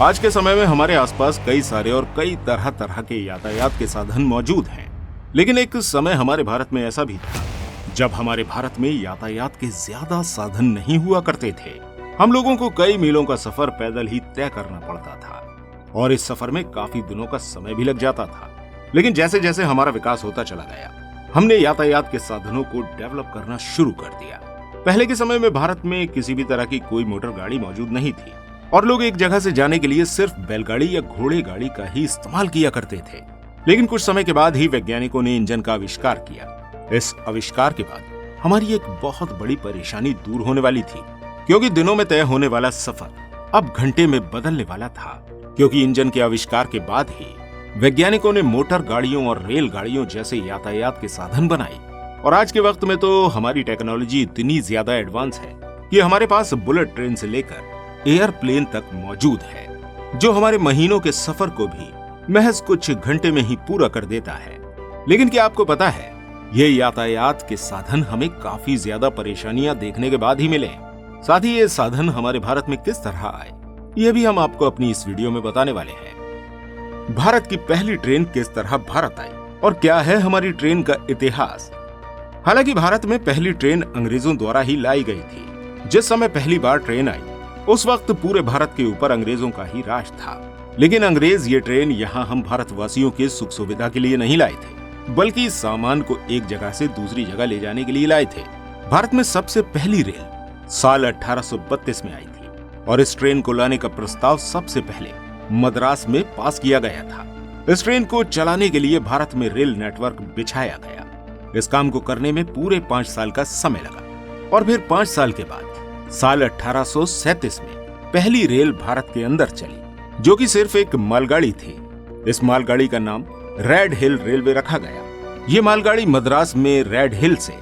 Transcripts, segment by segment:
आज के समय में हमारे आसपास कई सारे और कई तरह तरह के यातायात के साधन मौजूद हैं, लेकिन एक समय हमारे भारत में ऐसा भी था जब हमारे भारत में यातायात के ज्यादा साधन नहीं हुआ करते थे। हम लोगों को कई मीलों का सफर पैदल ही तय करना पड़ता था और इस सफर में काफी दिनों का समय भी लग जाता था। लेकिन जैसे जैसे हमारा विकास होता चला गया, हमने यातायात के साधनों को डेवलप करना शुरू कर दिया। पहले के समय में भारत में किसी भी तरह की कोई मोटर गाड़ी मौजूद नहीं थी और लोग एक जगह से जाने के लिए सिर्फ बैलगाड़ी या घोड़े गाड़ी का ही इस्तेमाल किया करते थे। लेकिन कुछ समय के बाद ही वैज्ञानिकों ने इंजन का आविष्कार किया। इस आविष्कार के बाद हमारी एक बहुत बड़ी परेशानी दूर होने वाली थी, क्योंकि दिनों में तय होने वाला सफर अब घंटे में बदलने वाला था। क्योंकि इंजन के आविष्कार के बाद ही वैज्ञानिकों ने मोटर गाड़ियों और रेलगाड़ियों जैसे यातायात के साधन बनाए और आज के वक्त में तो हमारी टेक्नोलॉजी इतनी ज्यादा एडवांस है कि हमारे पास बुलेट ट्रेन से लेकर एयरप्लेन तक मौजूद है, जो हमारे महीनों के सफर को भी महज कुछ घंटे में ही पूरा कर देता है। लेकिन क्या आपको पता है, ये यातायात के साधन हमें काफी ज्यादा परेशानियां देखने के बाद ही मिले। साथ ही ये साधन हमारे भारत में किस तरह आए, ये भी हम आपको अपनी इस वीडियो में बताने वाले हैं। भारत की पहली ट्रेन किस तरह भारत आई और क्या है हमारी ट्रेन का इतिहास। हालांकि भारत में पहली ट्रेन अंग्रेजों द्वारा ही लाई गई थी। जिस समय पहली बार ट्रेन आई उस वक्त पूरे भारत के ऊपर अंग्रेजों का ही राज था। लेकिन अंग्रेज ये ट्रेन यहाँ हम भारतवासियों के सुख सुविधा के लिए नहीं लाए थे, बल्कि सामान को एक जगह से दूसरी जगह ले जाने के लिए लाए थे। भारत में सबसे पहली रेल साल 1832 में आई थी और इस ट्रेन को लाने का प्रस्ताव सबसे पहले मद्रास में पास किया गया था। इस ट्रेन को चलाने के लिए भारत में रेल नेटवर्क बिछाया गया। इस काम को करने में पूरे 5 साल का समय लगा और फिर 5 साल के बाद साल 1837 में पहली रेल भारत के अंदर चली, जो कि सिर्फ एक मालगाड़ी थी। इस मालगाड़ी का नाम रेड हिल रेलवे रखा गया। ये मालगाड़ी मद्रास में रेड हिल से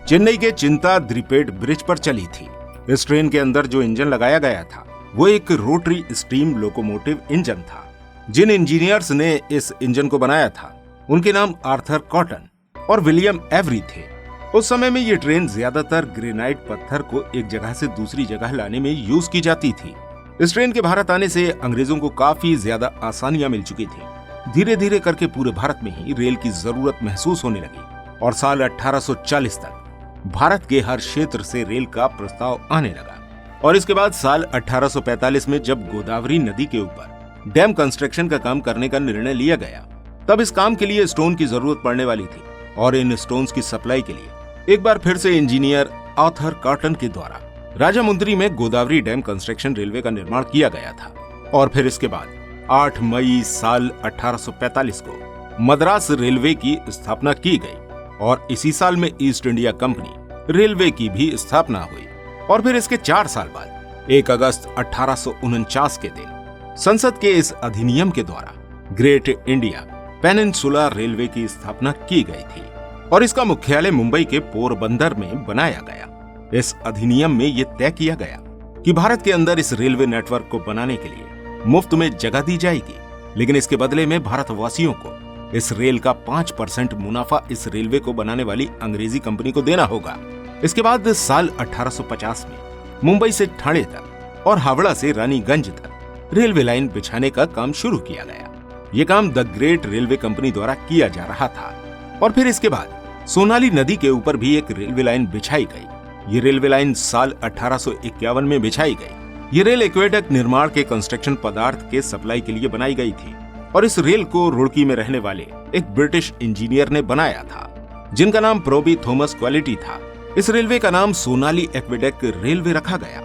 चेन्नई के चिंता द्रिपेट ब्रिज पर चली थी। इस ट्रेन के अंदर जो इंजन लगाया गया था वो एक रोटरी स्टीम लोकोमोटिव इंजन था। जिन इंजीनियर्स ने इस इंजन को बनाया था उनके नाम आर्थर कॉटन और विलियम एवरी थे। उस समय में ये ट्रेन ज्यादातर ग्रेनाइट पत्थर को एक जगह से दूसरी जगह लाने में यूज की जाती थी। इस ट्रेन के भारत आने से अंग्रेजों को काफी ज्यादा आसानियां मिल चुकी थी। धीरे धीरे करके पूरे भारत में ही रेल की जरूरत महसूस होने लगी और साल 1840 तक भारत के हर क्षेत्र से रेल का प्रस्ताव आने लगा। और इसके बाद साल 1845 में जब गोदावरी नदी के ऊपर डैम कंस्ट्रक्शन का काम करने का निर्णय लिया गया, तब इस काम के लिए स्टोन की जरूरत पड़ने वाली थी और इन स्टोन्स की सप्लाई के लिए एक बार फिर से इंजीनियर आर्थर कॉटन के द्वारा राजामुंद्री में गोदावरी डैम कंस्ट्रक्शन रेलवे का निर्माण किया गया था। और फिर इसके बाद 8 मई साल 1845 को मद्रास रेलवे की स्थापना की गई और इसी साल में ईस्ट इंडिया कंपनी रेलवे की भी स्थापना हुई। और फिर इसके 4 साल बाद 1 अगस्त 1849 के दिन संसद के इस अधिनियम के द्वारा ग्रेट इंडिया पेनिनसुला रेलवे की स्थापना की गई थी और इसका मुख्यालय मुंबई के पोरबंदर में बनाया गया। इस अधिनियम में यह तय किया गया कि भारत के अंदर इस रेलवे नेटवर्क को बनाने के लिए मुफ्त में जगह दी जाएगी, लेकिन इसके बदले में भारतवासियों को इस रेल का 5% मुनाफा इस रेलवे को बनाने वाली अंग्रेजी कंपनी को देना होगा। इसके बाद साल 1850 में मुंबई से ठाणे तक और हावड़ा से रानीगंज तक रेलवे लाइन बिछाने का काम शुरू किया गया। ये काम द ग्रेट रेलवे कंपनी द्वारा किया जा रहा था। और फिर इसके बाद सोनाली नदी के ऊपर भी एक रेलवे लाइन बिछाई गई। ये रेलवे लाइन साल 1851 में बिछाई गई। ये रेल एक्वेडक्ट निर्माण के कंस्ट्रक्शन पदार्थ के सप्लाई के लिए बनाई गई थी और इस रेल को रुड़की में रहने वाले एक ब्रिटिश इंजीनियर ने बनाया था, जिनका नाम प्रोबी थॉमस क्वालिटी था। इस रेलवे का नाम सोनाली एक्वेडक्ट रेलवे रखा गया।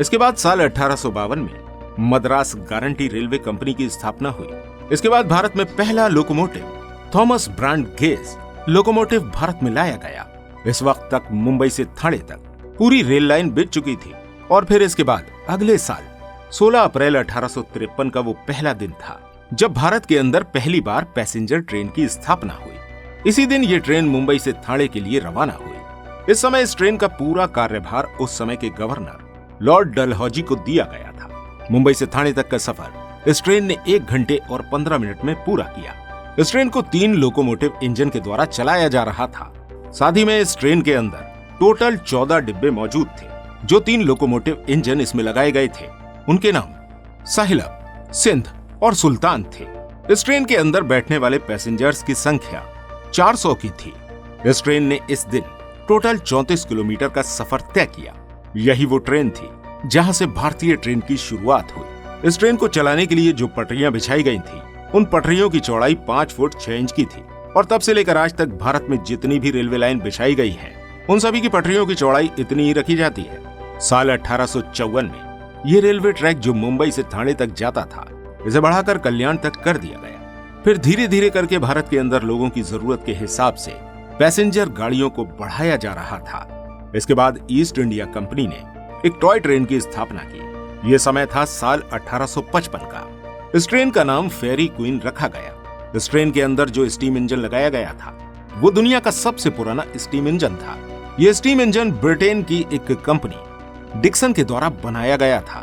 इसके बाद साल 1852 में मद्रास गारंटी रेलवे कंपनी की स्थापना हुई। इसके बाद भारत में पहला locomotive Thomas brand gauge locomotive Bharat में लाया गया। इस वक्त तक मुंबई से ठाणे तक पूरी रेल लाइन बिछ चुकी थी। और फिर इसके बाद अगले साल 16 अप्रैल 1853 का वो पहला दिन था जब भारत के अंदर पहली बार पैसेंजर ट्रेन की स्थापना हुई। इसी दिन ये ट्रेन मुंबई से ठाणे के लिए रवाना हुई। इस समय इस ट्रेन का पूरा कार्यभार उस समय के गवर्नर लॉर्ड डलहौजी को दिया गया था। मुंबई से ठाणे तक का सफर इस ट्रेन ने 1 घंटे और 15 मिनट में पूरा किया। इस ट्रेन को 3 लोकोमोटिव इंजन के द्वारा चलाया जा रहा था। साथ ही में इस ट्रेन के अंदर टोटल 14 डिब्बे मौजूद थे। जो 3 लोकोमोटिव इंजन इसमें लगाए गए थे उनके नाम साहिलप, सिंध और सुल्तान थे। इस ट्रेन के अंदर बैठने वाले पैसेंजर्स की संख्या 400 की थी। इस ट्रेन ने इस दिन टोटल 34 किलोमीटर का सफर तय किया। यही वो ट्रेन थी जहां से भारतीय ट्रेन की शुरुआत हुई। इस ट्रेन को चलाने के लिए जो पटरियां बिछाई गई थी, उन पटरियों की चौड़ाई 5 फुट 6 इंच की थी। और तब से लेकर आज तक भारत में जितनी भी रेलवे लाइन बिछाई गई है, उन सभी की पटरियों की चौड़ाई इतनी ही रखी जाती है। साल 1854 में ये रेलवे ट्रैक जो मुंबई से ठाणे तक जाता था, इसे बढ़ाकर कल्याण तक कर दिया गया। फिर धीरे धीरे करके भारत के अंदर लोगों की जरूरत के हिसाब से पैसेंजर गाड़ियों को बढ़ाया जा रहा था। इसके बाद ईस्ट इंडिया कंपनी ने एक टॉय ट्रेन की स्थापना की। ये समय था साल 1855 का। इस ट्रेन का नाम फेरी क्वीन रखा गया। इस ट्रेन के अंदर जो स्टीम इंजन लगाया गया था, वो दुनिया का सबसे पुराना स्टीम इंजन था। ये स्टीम इंजन ब्रिटेन की एक कंपनी डिक्सन के द्वारा बनाया गया था।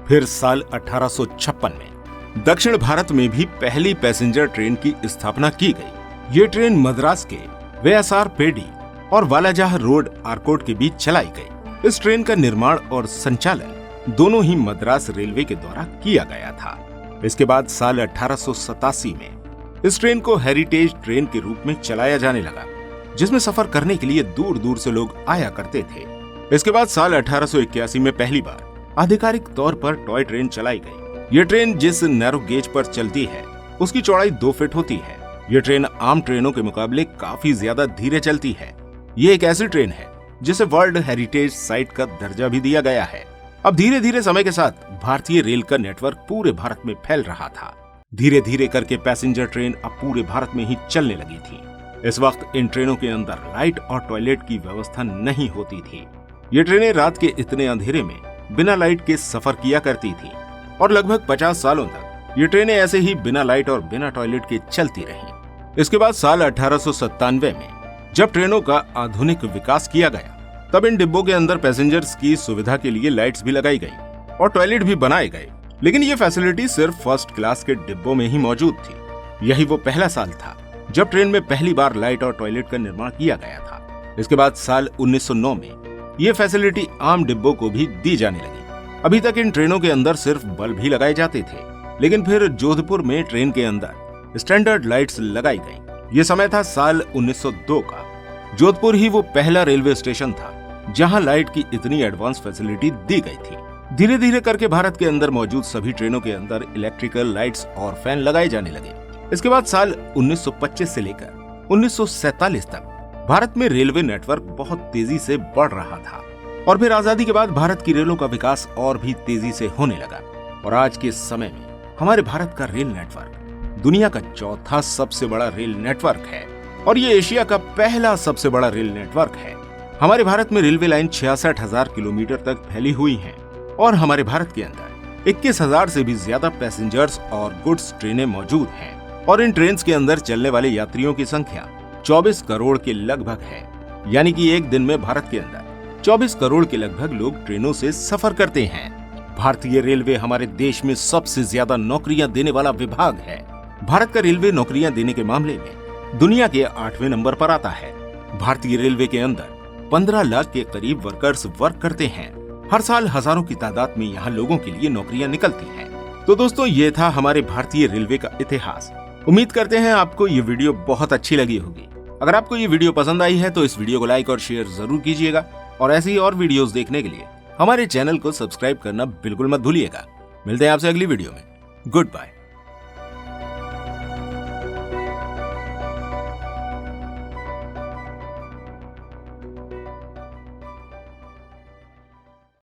फिर साल 1856 में दक्षिण भारत में भी पहली पैसेंजर ट्रेन की स्थापना की गई। ये ट्रेन मद्रास के वेएसआर पेडी और वालाजाह रोड आरकोट के बीच चलाई गई। इस ट्रेन का निर्माण और संचालन दोनों ही मद्रास रेलवे के द्वारा किया गया था। इसके बाद साल 1887 में इस ट्रेन को हेरिटेज ट्रेन के रूप में चलाया जाने लगा, जिसमें सफर करने के लिए दूर दूर से लोग आया करते थे। इसके बाद साल 1881 में पहली बार आधिकारिक तौर पर टॉय ट्रेन चलाई गई। ये ट्रेन जिस नैरो गेज पर चलती है, उसकी चौड़ाई 2 फीट होती है। ये ट्रेन आम ट्रेनों के मुकाबले काफी ज्यादा धीरे चलती है। ये एक ऐसी ट्रेन है जिसे वर्ल्ड हेरिटेज साइट का दर्जा भी दिया गया है। अब धीरे धीरे समय के साथ भारतीय रेल का नेटवर्क पूरे भारत में फैल रहा था। धीरे धीरे करके पैसेंजर ट्रेन अब पूरे भारत में ही चलने लगी थी। इस वक्त इन ट्रेनों के अंदर लाइट और टॉयलेट की व्यवस्था नहीं होती थी। ये ट्रेनें रात के इतने अंधेरे में बिना लाइट के सफर किया करती थी और लगभग 50 सालों तक ये ट्रेनें ऐसे ही बिना लाइट और बिना टॉयलेट के चलती रहीं। इसके बाद साल 1897 में जब ट्रेनों का आधुनिक विकास किया गया, तब इन डिब्बों के अंदर पैसेंजर्स की सुविधा के लिए लाइट्स भी लगाई गई और टॉयलेट भी बनाए गए। लेकिन ये फैसिलिटी सिर्फ फर्स्ट क्लास के डिब्बों में ही मौजूद थी। यही वो पहला साल था जब ट्रेन में पहली बार लाइट और टॉयलेट का निर्माण किया गया था। इसके बाद साल 1909 में ये फैसिलिटी आम डिब्बों को भी दी जाने लगी। अभी तक इन ट्रेनों के अंदर सिर्फ बल्ब ही लगाए जाते थे, लेकिन फिर जोधपुर में ट्रेन के अंदर स्टैंडर्ड लाइट्स लगाई गई। ये समय था साल 1902 का। जोधपुर ही वो पहला रेलवे स्टेशन था जहां लाइट की इतनी एडवांस फैसिलिटी दी गई थी। धीरे धीरे करके भारत के अंदर मौजूद सभी ट्रेनों के अंदर इलेक्ट्रिकल लाइट्स और फैन लगाए जाने लगे। इसके बाद साल 1925 से लेकर 1947 तक भारत में रेलवे नेटवर्क बहुत तेजी से बढ़ रहा था। और फिर आजादी के बाद भारत की रेलों का विकास और भी तेजी से होने लगा। और आज के समय में हमारे भारत का रेल नेटवर्क दुनिया का चौथा सबसे बड़ा रेल नेटवर्क है और ये एशिया का पहला सबसे बड़ा रेल नेटवर्क है। हमारे भारत में रेलवे लाइन 66,000 किलोमीटर तक फैली हुई है और हमारे भारत के अंदर 21,000 से भी ज्यादा पैसेंजर्स और गुड्स ट्रेनें मौजूद हैं। और इन ट्रेन के अंदर चलने वाले यात्रियों की संख्या 24 करोड़ के लगभग है। यानी कि एक दिन में भारत के अंदर 24 करोड़ के लगभग लोग ट्रेनों से सफर करते हैं। भारतीय रेलवे हमारे देश में सबसे ज्यादा नौकरियां देने वाला विभाग है। भारत का रेलवे नौकरियां देने के मामले में दुनिया के 8वें नंबर पर आता है। भारतीय रेलवे के अंदर 15 लाख के करीब वर्कर्स वर्क करते हैं। हर साल हजारों की तादाद में यहाँ लोगों के लिए नौकरियां निकलती हैं। तो दोस्तों, ये था हमारे भारतीय रेलवे का इतिहास। उम्मीद करते हैं आपको ये वीडियो बहुत अच्छी लगी होगी। अगर आपको ये वीडियो पसंद आई है तो इस वीडियो को लाइक और शेयर जरूर कीजिएगा और ऐसी ही और वीडियोस देखने के लिए हमारे चैनल को सब्सक्राइब करना बिल्कुल मत भूलिएगा। मिलते हैं आपसे अगली वीडियो में। Good bye.